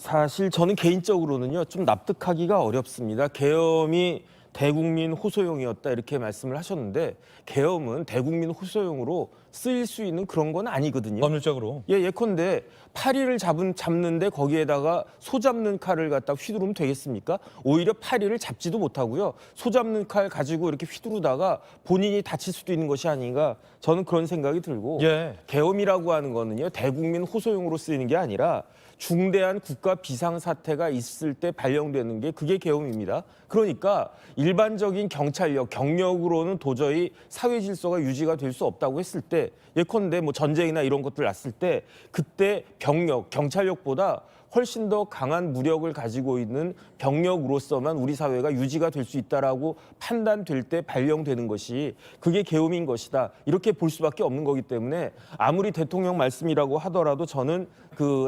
사실 저는 개인적으로는요, 좀 납득하기가 어렵습니다. 계엄이 대국민 호소용이었다 이렇게 말씀을 하셨는데, 계엄은 대국민 호소용으로 쓰일 수 있는 그런 건 아니거든요. 법률적으로. 예컨대 파리를 잡는데 거기에다가 소 잡는 칼을 갖다 휘두르면 되겠습니까? 오히려 파리를 잡지도 못하고요, 소 잡는 칼 가지고 이렇게 휘두르다가 본인이 다칠 수도 있는 것이 아닌가, 저는 그런 생각이 들고, 예. 계엄이라고 하는 거는요, 대국민 호소용으로 쓰이는 게 아니라 중대한 국가 비상사태가 있을 때 발령되는 게 그게 계엄입니다. 그러니까 일반적인 경찰력, 경력으로는 도저히 사회 질서가 유지가 될 수 없다고 했을 때, 예컨대 뭐 전쟁이나 이런 것들 났을 때 그때 병력, 경찰력보다 훨씬 더 강한 무력을 가지고 있는 병력으로서만 우리 사회가 유지가 될 수 있다라고 판단될 때 발령되는 것이 그게 계엄인 것이다, 이렇게 볼 수밖에 없는 거기 때문에 아무리 대통령 말씀이라고 하더라도 저는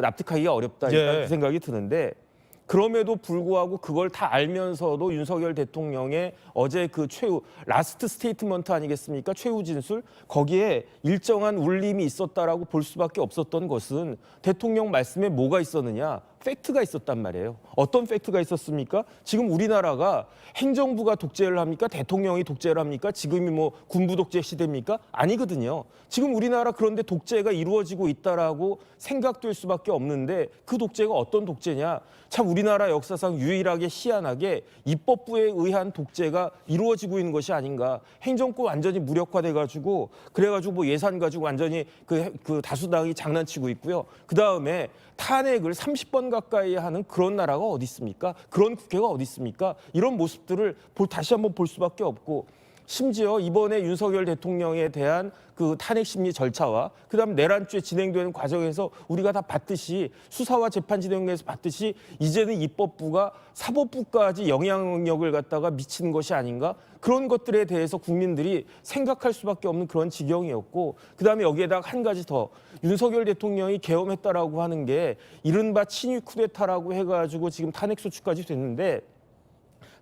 납득하기가 어렵다, 일단 그 생각이 드는데, 그럼에도 불구하고 그걸 다 알면서도 윤석열 대통령의 어제 그 최후 라스트 스테이트먼트 아니겠습니까? 최후 진술, 거기에 일정한 울림이 있었다라고 볼 수밖에 없었던 것은 대통령 말씀에 뭐가 있었느냐? 팩트가 있었단 말이에요. 어떤 팩트가 있었습니까? 지금 우리나라가 행정부가 독재를 합니까? 대통령이 독재를 합니까? 지금이 뭐 군부 독재 시대입니까? 아니거든요. 지금 우리나라 그런데 독재가 이루어지고 있다라고 생각될 수밖에 없는데, 그 독재가 어떤 독재냐? 참 우리나라 역사상 유일하게 희한하게 입법부에 의한 독재가 이루어지고 있는 것이 아닌가. 행정권 완전히 무력화돼가지고, 그래가지고 뭐 예산 가지고 완전히 그 다수당이 장난치고 있고요. 그 다음에 탄핵을 30번 가까이 하는 그런 나라가 어디 있습니까? 그런 국회가 어디 있습니까? 이런 모습들을 다시 한번 볼 수밖에 없고, 심지어 이번에 윤석열 대통령에 대한 그 탄핵 심리 절차와 그다음 내란죄 진행되는 과정에서 우리가 다 봤듯이, 수사와 재판 진행에서 봤듯이 이제는 입법부가 사법부까지 영향력을 갖다가 미치는 것이 아닌가, 그런 것들에 대해서 국민들이 생각할 수밖에 없는 그런 지경이었고, 그다음에 여기에다가 한 가지 더, 윤석열 대통령이 계엄했다라고 하는 게 이른바 친위 쿠데타라고 해가지고 지금 탄핵 소추까지 됐는데,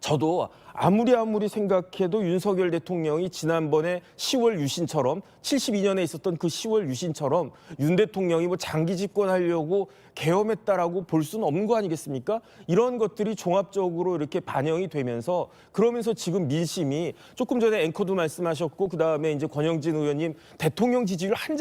저도 아무리 생각해도 윤석열 대통령이 지난번에 10월 유신처럼 72년에 있었던 그 10월 유신처럼 윤 대통령이 뭐 장기 집권하려고 계엄했다라고 볼 수는 없는 거 아니겠습니까? 이런 것들이 종합적으로 이렇게 반영이 되면서, 그러면서 지금 민심이, 조금 전에 앵커도 말씀하셨고 그다음에 이제 권영진 의원님, 대통령 지지율 한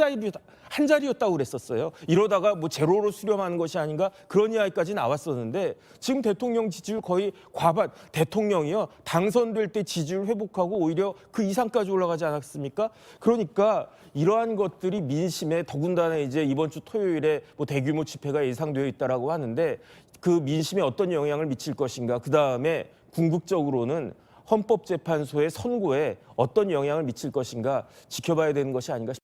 자리였다고 그랬었어요. 이러다가 뭐 제로로 수렴하는 것이 아닌가, 그런 이야기까지 나왔었는데, 지금 대통령 지지율 거의 과반, 대통령이요 당선될 때 지지율 회복하고 오히려 그 이상까지 올라가지 않았습니까? 그러니까 이러한 것들이 민심에, 더군다나 이제 이번 주 토요일에 뭐 대규모 집회가 예상되어 있다라고 하는데, 그 민심에 어떤 영향을 미칠 것인가, 그 다음에 궁극적으로는 헌법재판소의 선고에 어떤 영향을 미칠 것인가 지켜봐야 되는 것이 아닌가 싶습니다.